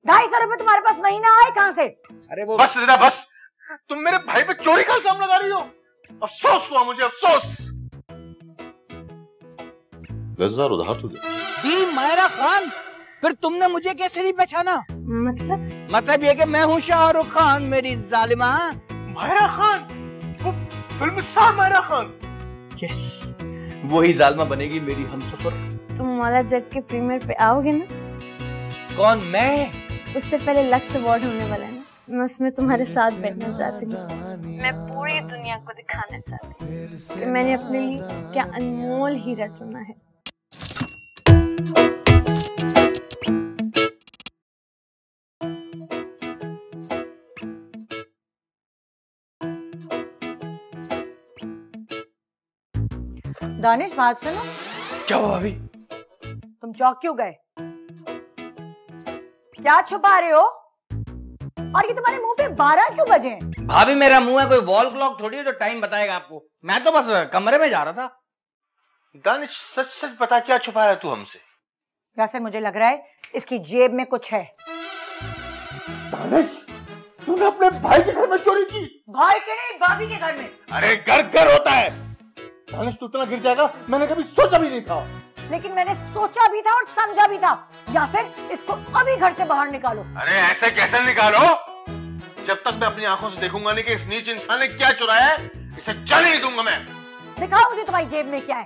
250 तुम्हारे पास महीना आए कहाँ से? अरे वो बस रिदा बस, तुम मेरे भाई पे चोरी का इल्जाम लगा रही हो। अफसोस हुआ मुझे, अफसोस। 10,000 उधार तो दे। दी मायरा खान, फिर तुमने मुझे कैसे नहीं पहचाना? मतलब ये कि मैं हूँ शाहरुख खान मेरी जालिमा। मायरा खान, वो film star Mayra Khan. Yes, वही जालिमा बनेगी मेरी हमसफर। तुम मौला जट के प्रीमियर पे आओगे ना? कौन? मैं? उससे पहले लक्स अवार्ड होने वाला है ना, मैं उसमें तुम्हारे साथ बैठना चाहती हूँ। मैं पूरी दुनिया को दिखाना चाहती हूँ कि मैंने अपने लिए क्या अनमोल हीरा चुना है। दानिश बात सुनो। क्या हुआ अभी? तुम चौंक क्यों गए? क्या छुपा रहे हो? और ये तुम्हारे मुंह पे 12 क्यों बजे हैं? भाभी मेरा मुंह है कोई वॉल क्लॉक थोड़ी है जो टाइम बताएगा आपको। मैं तो बस कमरे में जा रहा था। दानिश सच सच बता, क्या छुपा रहा तू हमसे? यासर मुझे लग रहा है इसकी जेब में कुछ है। दानिश, तूने अपने भाई के घर में चोरी की? भाई के नहीं, भाभी के घर में। अरे घर घर होता है। दानिश तू इतना गिर जाएगा मैंने कभी सोचा भी नहीं था। लेकिन मैंने सोचा भी था और समझा भी था। यासिर इसको अभी घर से बाहर निकालो। अरे ऐसे कैसे निकालो? जब तक मैं अपनी आंखों से देखूंगा नहीं कि इस नीच इंसान ने क्या चुराया है, इसे जाने नहीं दूंगा मैं। दिखाओ मुझे तुम्हारी जेब में क्या है।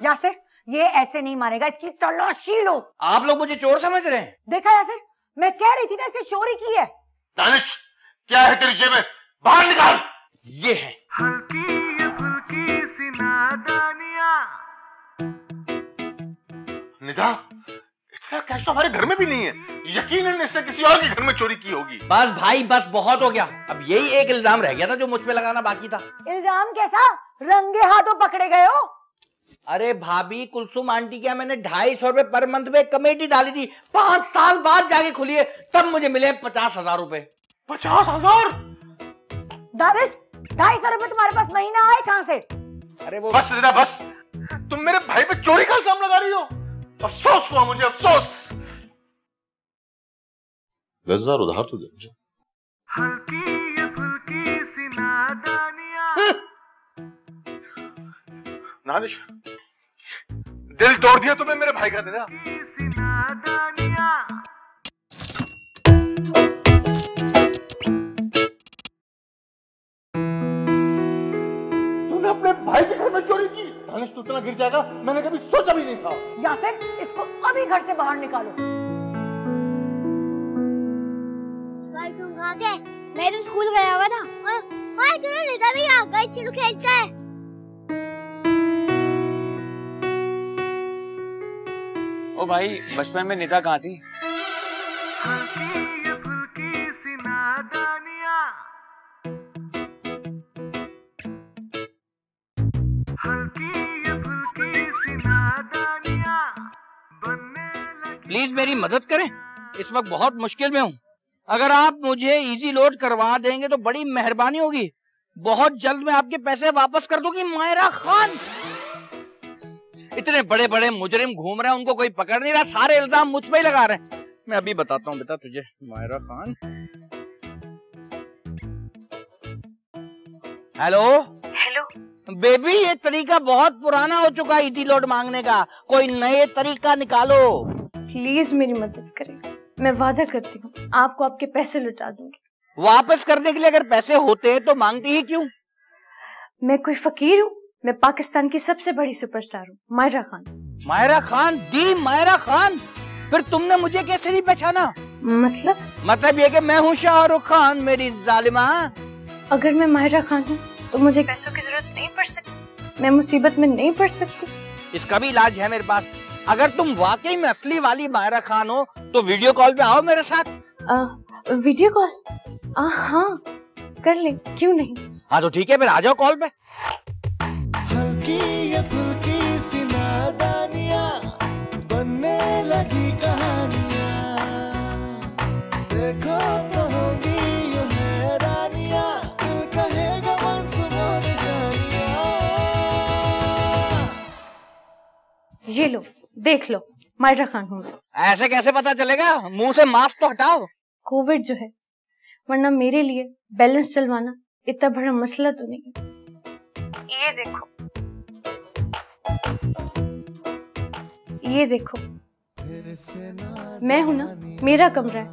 यासिर ये ऐसे नहीं मारेगा, इसकी तलाशी लो। आप लोग मुझे चोर समझ रहे हैं? देखा यासिर, मैं कह रही थी ना इसने चोरी की है। दानिश क्या है तेरी जेब में? बाहर निकाल। ये है हल्की ये फुल्की सी नादानियां। निदा, इतना कैश तो हमारे घर में भी नहीं है। यकीनन इसने किसी और के घर में चोरी की होगी। बस भाई बस, बहुत हो गया। अब यही एक इल्जाम रह गया था जो मुझ पे लगाना बाकी था। इल्जाम कैसा? रंगे हाथों पकड़े गए हो। अरे भाभी, कुलसुम आंटी क्या मैंने 250 रुपए पर मंथ में कमेटी डाली थी, 5 साल बाद जाके खुली है, तब मुझे मिले 50,000 रुपए। 50,000? दानिश 250 तुम्हारे पास महीना आए कहाँ से? अरे वो बस रिदा बस, तुम मेरे भाई पे चोरी का इल्जाम लगा रही हो। अफसोस हुआ मुझे, अफसोस। 10,000 उधार तो दे मुझे। हल्की ये फुल्की सी नादानियां। दानिश, दिल तोड़ दिया तुम्हें मेरे भाई का। दादा सी नादानियां। तूने अपने भाई के घर में चोरी की? दानिश तू इतना गिर जाएगा मैंने कभी सोचा भी नहीं था। यासिर इसको अभी घर से बाहर निकालो। भाई तुम कहाँ गए? मैं तो स्कूल गया हुआ था। हाँ चलो निदा भी आ गई, चलो खेलते हैं। ओ भाई, बचपन में निदा कहाँ थी? हल्की ये फुल्की सी नादानियां। हल्की ये फुल्की सी नादानियां बनने लगी। प्लीज मेरी मदद करें, इस वक्त बहुत मुश्किल में हूँ। अगर आप मुझे इजी लोड करवा देंगे तो बड़ी मेहरबानी होगी। बहुत जल्द मैं आपके पैसे वापस कर दूंगी। मायरा खान, इतने बड़े बड़े मुजरिम घूम रहे हैं, उनको कोई पकड़ नहीं रहा, सारे इल्जाम मुझ पे ही लगा रहे हैं। मैं अभी बताता हूँ बेटा तुझे। Mayra Khan, hello hello baby, ये तरीका बहुत पुराना हो चुका है इजी लोड मांगने का, कोई नए तरीका निकालो। प्लीज मेरी मदद करें, मैं वादा करती हूँ आपको आपके पैसे लौटा दूंगी। वापस करने के लिए अगर पैसे होते हैं तो मांगती ही क्यों? मैं कोई फकीर हूँ? मैं पाकिस्तान की सबसे बड़ी सुपरस्टार हूँ, मायरा खान। मायरा खान? दी मायरा खान, फिर तुमने मुझे कैसे नहीं पहचाना? मतलब ये कि मैं हूँ शाहरुख खान मेरी जालिमा। अगर मैं मायरा खान हूँ तो मुझे पैसों की जरूरत नहीं पड़ सकती, मैं मुसीबत में नहीं पड़ सकती। इसका भी इलाज है मेरे पास। अगर तुम वाकई में असली वाली मायरा खान हो तो वीडियो कॉल पे आओ मेरे साथ। Video call? हाँ कर ले, क्यों नहीं। हाँ तो ठीक है, फिर आ जाओ कॉल पे। हल्की ये फुल्की सी नादानियां बनने लगी कहानियां। देखो तो होगी यूं हैरानियां, दिल कहेगा मंसूर जानिया। ये लो, देख लो, मायरा खान हूँ मैं। ऐसे कैसे पता चलेगा? मुंह से मास्क तो हटाओ। कोविड जो है, वरना मेरे लिए बैलेंस चलवाना इतना बड़ा मसला तो नहीं है। ये देखो, ये देखो, मैं हूं ना, मेरा कमरा है,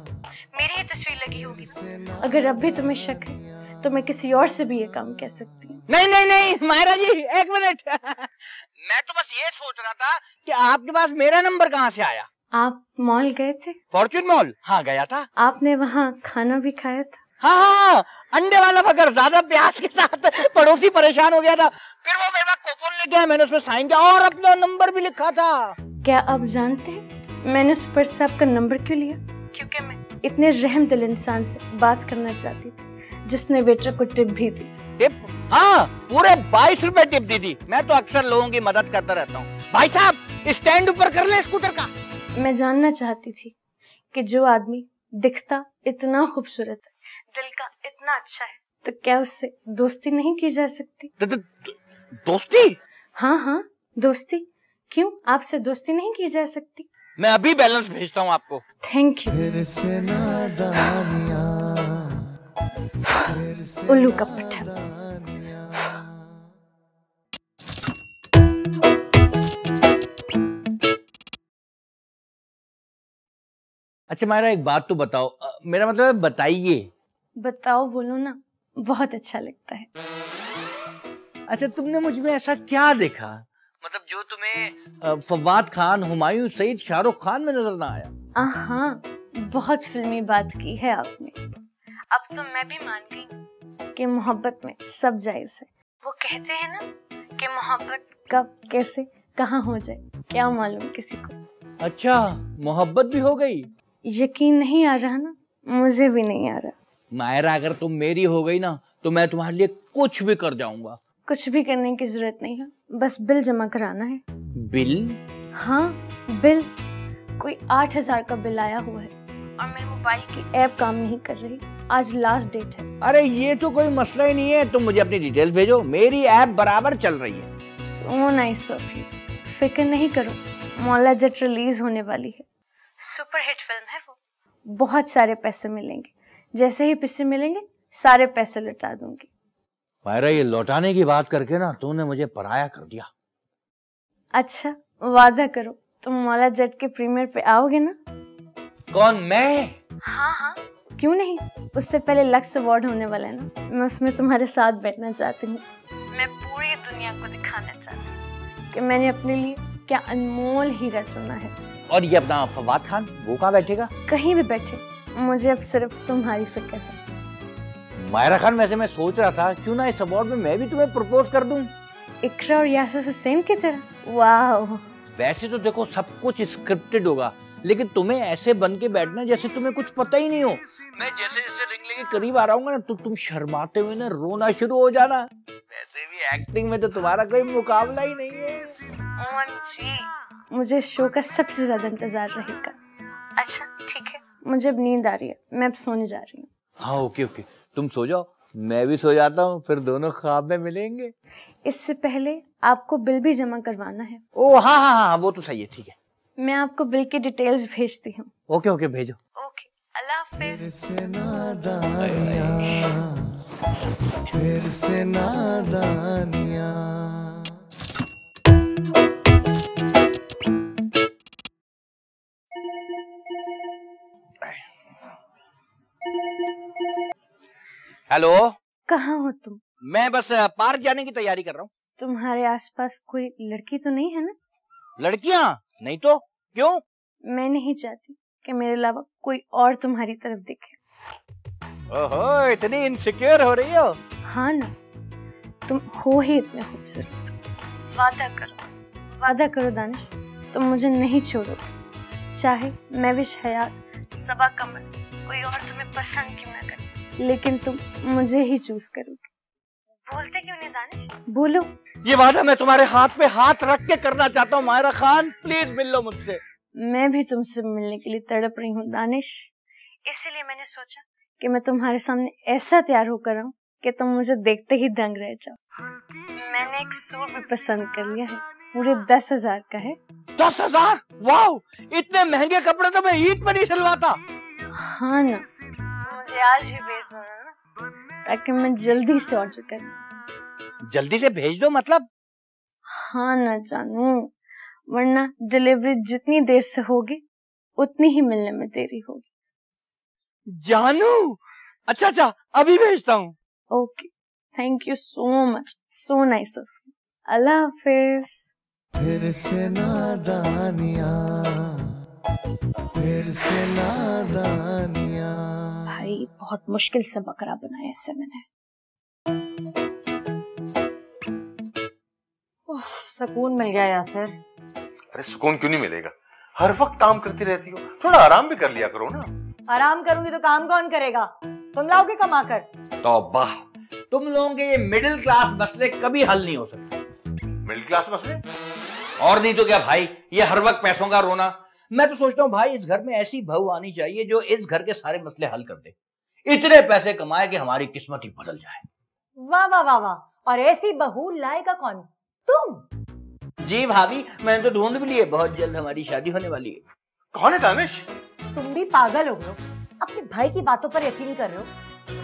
मेरी ही तस्वीर लगी होगी ना। अगर अब भी तुम्हें शक है तो मैं किसी और से भी ये काम कह सकती हूँ। नहीं नहीं नहीं मायरा जी, एक मिनट। मैं तो बस ये सोच रहा था कि आपके पास मेरा नंबर कहाँ से आया। आप मॉल गए थे? Fortune mall? हाँ गया था। आपने वहाँ खाना भी खाया था? हाँ, अंडे वाला बर्गर ज्यादा प्याज के साथ। पड़ोसी परेशान हो गया था, फिर वो मेरे पास कूपन लेके आया, मैंने उसमें साइन किया और अपना नंबर भी लिखा था। क्या आप जानते हैं मैंने उस पर्स से आपका नंबर क्यों लिया? क्योंकि मैं इतने रहमदिल इंसान से बात करना चाहती थी जिसने वेटर को टिप भी दी। टिप? हाँ, पूरे 22 रुपए टिप दी थी। मैं तो अक्सर लोगों की मदद करता रहता हूँ। भाई साहब स्टैंड ऊपर कर ले स्कूटर का। मैं जानना चाहती थी कि जो आदमी दिखता इतना खूबसूरत है, दिल का इतना अच्छा है, तो क्या उससे दोस्ती नहीं की जा सकती? दोस्ती? हाँ हाँ, दोस्ती। क्यों आपसे दोस्ती नहीं की जा सकती? मैं अभी बैलेंस भेजता हूँ आपको। Thank you. उल्लू का पट्टा। अच्छा मायरा, एक बात तो बताओ, मेरा मतलब है बताइए। बताओ, बोलो ना, बहुत अच्छा लगता है। अच्छा, तुमने मुझ में ऐसा क्या देखा, मतलब जो तुम्हें फवाद खान, हुमायूं सईद, शाहरुख खान में नजर ना आया? हाँ, बहुत फिल्मी बात की है आपने। अब तो मैं भी मान गई कि मोहब्बत में सब जायज है। वो कहते हैं ना कि मोहब्बत कब, कैसे, कहाँ हो जाए, क्या मालूम किसी को। अच्छा, मोहब्बत भी हो गई? यकीन नहीं आ रहा ना? मुझे भी नहीं आ रहा। मायरा, अगर तुम मेरी हो गई ना तो मैं तुम्हारे लिए कुछ भी कर जाऊंगा। कुछ भी करने की जरूरत नहीं है, बस बिल जमा कराना है। बिल? हाँ, बिल। कोई 8,000 का बिल आया हुआ है और मेरे मोबाइल की ऐप काम नहीं कर रही। आज लास्ट डेट है। अरे ये तो कोई मसला ही नहीं है, तुम मुझे अपनी डिटेल्स भेजो, मेरी ऐप बराबर चल रही है। सो नाइस ऑफ यू। फिक्र नहीं करो, मौला जट रिलीज होने वाली है। सुपर हिट फिल्म है वो। बहुत सारे पैसे मिलेंगे, जैसे ही पैसे मिलेंगे सारे पैसे लौटा दूंगी। मायरा, ये लौटाने की बात करके ना तूने मुझे पराया कर दिया। अच्छा, वादा करो तुम मौला जट के प्रीमियर पे आओगे ना? कौन, मैं? हाँ हाँ, क्यों नहीं। उससे पहले लक्स अवार्ड होने वाला है ना, मैं उसमें तुम्हारे साथ बैठना चाहती हूँ। मैं पूरी दुनिया को दिखाना चाहती हूँ कि मैंने अपने लिए क्या अनमोल हीरा चुना है। और ये अपना फवाद खान, वो कहाँ बैठेगा? कहीं भी बैठे, मुझे अब सिर्फ तुम्हारी फिक्र है। मायरा खान, वैसे मैं सोच रहा था क्यों ना इस अवार्ड में मैं भी तुम्हें प्रपोज कर दूं। इकरा और यासर हुसैन की तरह। वाह। वैसे तो देखो सब कुछ स्क्रिप्टेड होगा, लेकिन तुम्हें ऐसे बन के बैठना जैसे तुम्हें कुछ पता ही नहीं हो। मैं जैसे जैसे रिंग लेके करीब आ रहा हूँ ना तो तुम शर्माते हुए ना रोना शुरू हो जाना। वैसे भी एक्टिंग में तो तुम्हारा कोई मुकाबला ही नहीं है। OMG, मुझे शो का सबसे ज्यादा इंतजार रहेगा। अच्छा ठीक है, मुझे अब नींद आ रही है, मैं अब सोने जा रही हूँ। हाँ ओके ओके, तुम सो जाओ, मैं भी सो जाता हूँ, फिर दोनों ख्वाब में मिलेंगे। इससे पहले आपको बिल भी जमा करवाना है। ओ हाँ हाँ हाँ, वो तो सही है, ठीक है। मैं आपको बिल की डिटेल्स भेजती हूँ। ओके ओके, भेजो। ओके, अल्लाह हाफिज। फिर से नादानियाँ। हेलो, कहाँ हो तुम? मैं बस पार्क जाने की तैयारी कर रहा हूँ। तुम्हारे आसपास कोई लड़की तो नहीं है ना? लड़कियाँ? नहीं तो, क्यों? मैं नहीं चाहती कि मेरे अलावा कोई और तुम्हारी तरफ दिखे। ओहो, इतनी इनसिक्योर हो रही हो? हाँ ना, तुम हो ही इतने खूबसूरत। वादा करो दानिश, तुम मुझे नहीं छोड़ोगे। चाहे मैं विश हयात, सबा कमर, कोई और तुम्हें पसंद क्यों ना करे, लेकिन तुम मुझे ही चूज करोगे। बोलते क्यों नहीं दानिश, बोलो। ये वादा मैं तुम्हारे हाथ पे हाथ रख के करना चाहता हूँ मायरा खान, प्लीज मिल लो मुझसे। मैं भी तुमसे मिलने के लिए तड़प रही हूँ दानिश, इसीलिए मैंने सोचा कि मैं तुम्हारे सामने ऐसा तैयार होकर आऊं कि तुम मुझे देखते ही दंग रह जाओ। मैंने एक सूट भी पसंद कर लिया है, पूरे 10,000 का है। 10,000? वाओ, इतने महंगे कपड़े तो मैं ईद पर नहीं सिलवाता। हाँ ना, तो मुझे आज ही भेज दो ना, ताकि मैं जल्दी से ऑर्डर करूँ। जल्दी से भेज दो मतलब? हाँ ना जानू, वरना डिलीवरी जितनी देर से होगी उतनी ही मिलने में देरी होगी। जानू, अच्छा अभी भेजता हूँ। Okay, thank you so much, so nice of you. अल्लाह हाफिज। फिर से नादानिया, फिर से नादानिया। भाई बहुत मुश्किल से बकरा बनाया इसे मैंने। सुकून मिल गया यासिर। अरे सुकून क्यों नहीं मिलेगा? हर वक्त काम करती रहती हो, थोड़ा आराम भी कर लिया करो ना। आराम करूंगी तो काम कौन करेगा? तुम लाओगे कमा कर। तौबा, तुम लोगों के ये मिडिल क्लास मसले कभी हल नहीं हो सकते। मिडिल क्लास मसले? और नहीं तो क्या भाई, ये हर वक्त पैसों का रोना। मैं तो सोचता हूँ भाई, इस घर में ऐसी बहू आनी चाहिए जो इस घर के सारे मसले हल कर दे, इतने पैसे कमाए कि हमारी किस्मत ही बदल जाए। वाह वाह वाह वाह, और ऐसी बहू लाएगा कौन? तुम। जी भाभी, मैंने तो ढूंढ भी लिए, बहुत जल्द हमारी शादी होने वाली है। कौन है दानिश? तुम भी पागल हो गए हो, अपने भाई की बातों पर यकीन कर रहे हो।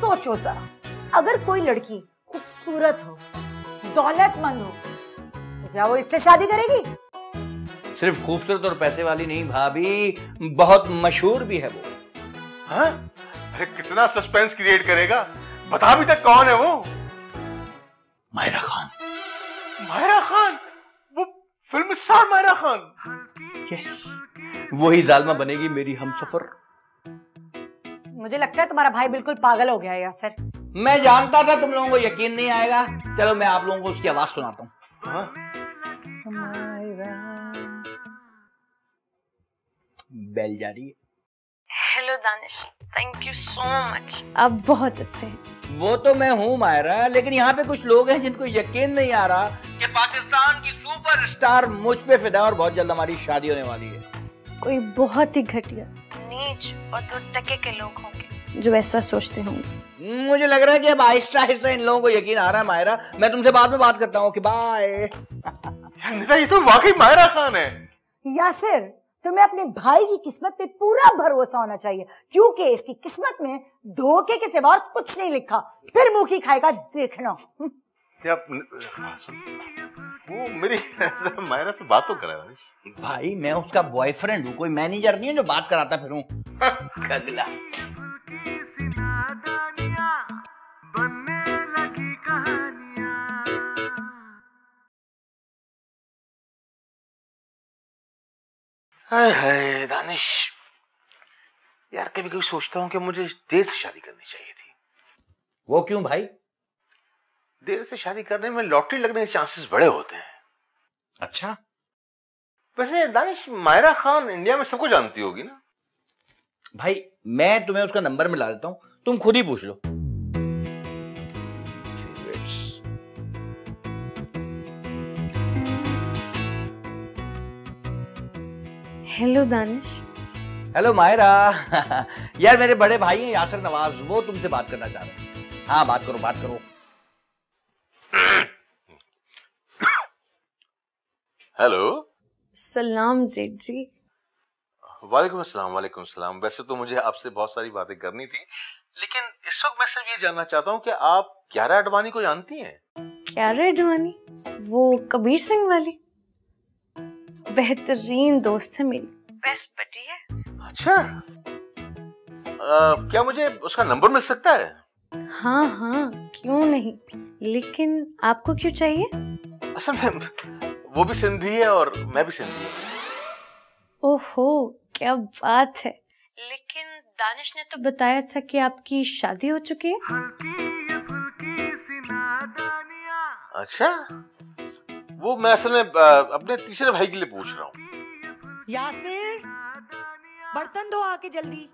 सोचो जरा, अगर कोई लड़की खूबसूरत हो, दौलतमंद हो, तो क्या वो इससे शादी करेगी? सिर्फ खूबसूरत और पैसे वाली नहीं भाभी, बहुत मशहूर भी है वो। हाँ? अरे कितना सस्पेंस क्रिएट करेगा, बता भी तक कौन है वो? मायरा खान। मायरा खान? वो film star Mayra Khan? Yes, वही जालमा बनेगी मेरी हमसफर। मुझे लगता है तुम्हारा भाई बिल्कुल पागल हो गया है यासिर। मैं जानता था तुम लोगों को यकीन नहीं आएगा। चलो मैं आप लोगों को उसकी आवाज सुनाता हूँ। हाँ? बेल जा रही है। Hello Danish, thank you so much, आप बहुत अच्छे हैं। वो तो मैं हूँ मायरा, लेकिन यहाँ पे कुछ लोग हैं जिनको यकीन नहीं आ रहा कि पाकिस्तान की सुपरस्टार मुझ पे फिदा और बहुत जल्द हमारी शादी होने वाली है। कोई बहुत ही घटिया, नीच और 2 टके के लोग होंगे जो ऐसा सोचते होंगे। मुझे लग रहा है कि अब आहिस्ता आहिस्ता इन लोगों को यकीन आ रहा है। मायरा, मैं तुमसे बाद में बात करता हूँ। कि बाय। ये तो वाकई मायरा खान है। यासिर, तुम्हें अपने भाई की किस्मत पे पूरा भरोसा होना चाहिए, क्योंकि इसकी किस्मत में धोखे के सिवा कुछ नहीं लिखा। फिर मुंह की खाएगा देखना। वो मेरी मायरा से बात तो करे भाई, मैं उसका बॉयफ्रेंड हूँ, कोई मैनेजर नहीं है जो बात कराता फिरूं। अगला हाय हाय दानिश, यार कभी कभी सोचता हूँ कि मुझे देर से शादी करनी चाहिए थी। वो क्यों भाई? देर से शादी करने में लॉटरी लगने के चांसेस बड़े होते हैं। अच्छा, वैसे दानिश, मायरा खान इंडिया में सबको जानती होगी ना? भाई मैं तुम्हें उसका नंबर मिला देता हूँ, तुम खुद ही पूछ लो। हेलो दानिश। हेलो मायरा। यार मेरे बड़े भाई हैं यासिर नवाज, वो तुमसे बात करना चाह रहे हैं। हाँ बात करो बात करो। हेलो। सलाम जेठ जी। वालेकुम अस्सलाम। वालेकुम सलाम। वैसे तो मुझे आपसे बहुत सारी बातें करनी थी, लेकिन इस वक्त मैं सिर्फ ये जानना चाहता हूँ कि आप क्यारा अडवाणी को जानती हैं? क्यारा अडवाणी? वो कबीर सिंह वाली? बेहतरीन दोस्त है मेरी, बेस्ट बडी है। अच्छा, क्या मुझे उसका नंबर मिल सकता है? हाँ हाँ, क्यों नहीं, लेकिन आपको क्यों चाहिए? असल में वो भी सिंधी है और मैं भी सिंधी हूँ। ओहो, क्या बात है। लेकिन दानिश ने तो बताया था कि आपकी शादी हो चुकी है। अच्छा, वो मैं असल में अपने तीसरे भाई के लिए पूछ रहा हूँ। यासिर, बर्तन धो आके जल्दी।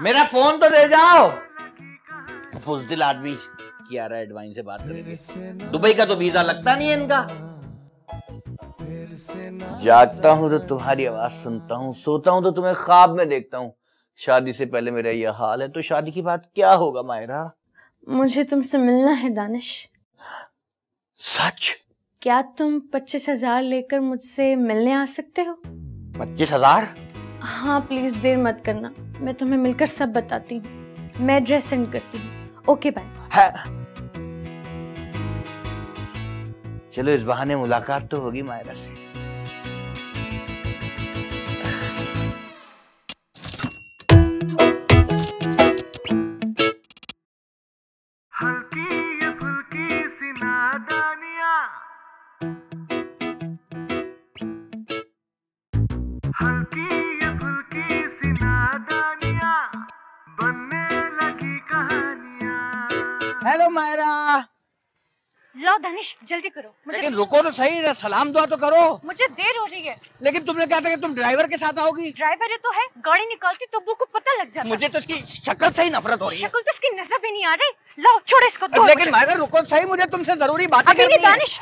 मेरा फोन तो दे जाओ। बुज़दिल आदमी क्यारा एडवाइन से बात करेंगे। दुबई का तो वीजा लगता नहीं है इनका। जागता हूँ तो तुम्हारी आवाज सुनता हूँ, सोता हूँ तो तुम्हें ख्वाब में देखता हूँ। शादी से पहले मेरा यह हाल है तो शादी की बात क्या होगा मायरा? मुझे तुमसे मिलना है दानिश। सच? क्या तुम 25,000 लेकर मुझसे मिलने आ सकते हो? 25,000? हाँ प्लीज देर मत करना, मैं तुम्हें मिलकर सब बताती हूँ। मैं एड्रेस सेंड करती हूँ। Okay bye. चलो इस बहाने मुलाकात तो होगी मायरा से। हल्की ये फुल्की सी नादानियाँ, हल्की ये फुल्की सी नादानियाँ, बनने लगी कहानियाँ। हेलो मायरा। लो दानिश जल्दी करो। लेकिन रुको तो सही, सलाम दुआ तो करो। मुझे देर हो रही है। लेकिन तुमने कहा था कि तुम ड्राइवर के साथ आओगी। ड्राइवर तो है, गाड़ी निकालती तो वो को पता लग जाता। मुझे तो इसकी शक्ल से ही नफरत हो रही है। शक्ल तो इसकी नजर भी नहीं आ रही। लो छोड़ इसको। लेकिन मायरा रुको सही, मुझे तुमसे जरूरी बातें करनी है। दानिश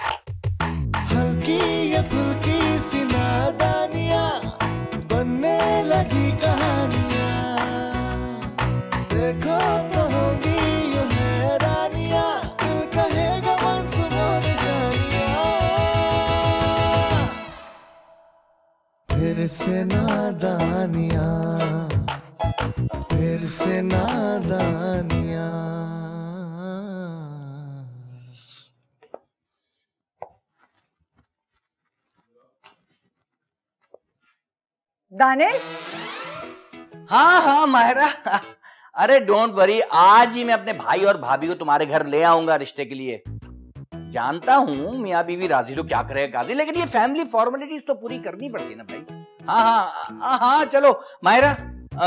हल्की ये फुल्की सी नादानियाँ, बनने लगी कहानियाँ, देखो तो होगी यूं हैरानियाँ, दिल कहेगा मनसूबों ने जानियाँ। फिर से नादानियाँ, फिर से नादानियाँ। दानिश। हाँ हाँ मायरा, अरे डोंट वरी, आज ही मैं अपने भाई और भाभी को तुम्हारे घर ले आऊंगा रिश्ते के लिए। जानता हूँ मियाँ बीवी राजी तो क्या करे काजी, लेकिन ये फैमिली फॉर्मेलिटीज तो पूरी करनी पड़ती है ना भाई। हाँ चलो मायरा,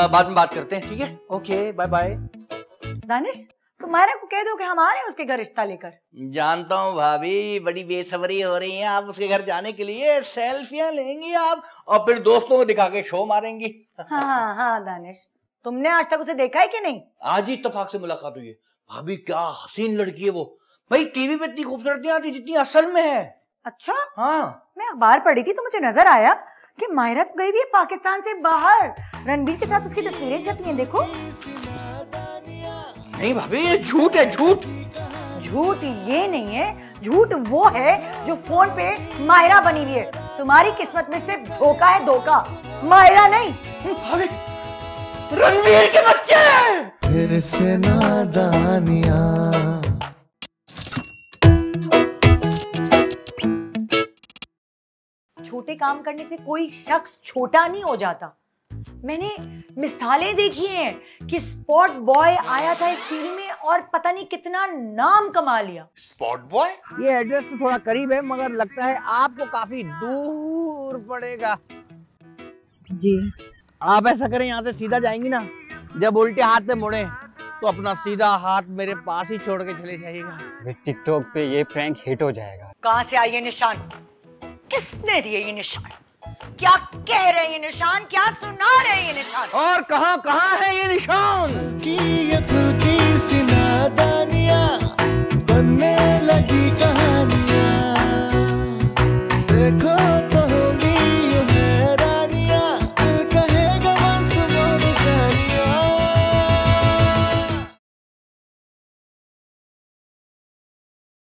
बाद में बात करते हैं, ठीक है? Okay bye bye. दानिश तो मायरा को कह दो कि हम आ रहे हैं उसके घर रिश्ता लेकर। जानता हूँ भाभी, बड़ी बेसब्री हो रही है आप उसके घर जाने के लिए। सेल्फियां लेंगी आप और फिर दोस्तों को दिखा के शो मारेंगी। हाँ दानिश, तुमने आज तक उसे देखा है कि नहीं? आज ही इत्तेफाक से मुलाकात हुई है। भाभी क्या हसीन लड़की है वो। भाई टीवी पे इतनी खूबसूरत नहीं आती जितनी असल में है। अच्छा हाँ, मैं अखबार पढ़ी थी तो मुझे नजर आया कि मायरा तो गई हुई है पाकिस्तान से बाहर। रणबीर के साथ उसकी तस्वीरें छपी हैं, देखो। नहीं भाभी ये झूठ है, झूठ। झूठ ये नहीं है, झूठ वो है जो फोन पे मायरा बनी हुई है। तुम्हारी किस्मत में सिर्फ धोखा है, धोखा, मायरा नहीं। भाभी रणबीर के बच्चे। फिर से नादानियाँ, छोटे काम करने से कोई शख्स छोटा नहीं हो जाता। मैंने मिसालें देखी हैं कि स्पॉट बॉय आया था इस टीवी में और पता नहीं कितना नाम कमा लिया। Spot boy? ये एड्रेस तो थोड़ा करीब है मगर लगता है आपको काफी दूर पड़ेगा। जी आप ऐसा करें, यहाँ से सीधा जाएंगी ना, जब उल्टे हाथ से मुड़े तो अपना सीधा हाथ मेरे पास ही छोड़ के चले जाइएगा। टिकटॉक पे ये प्रैंक हिट हो जाएगा। कहाँ से आई ये निशान? किसने दिए ये निशान? क्या कह रहे हैं ये निशान? क्या सुना रहे हैं ये निशान? और कहाँ है ये निशान? हल्की ये फुल्की सी नादानियाँ, बनने लगी कहानियाँ, देखो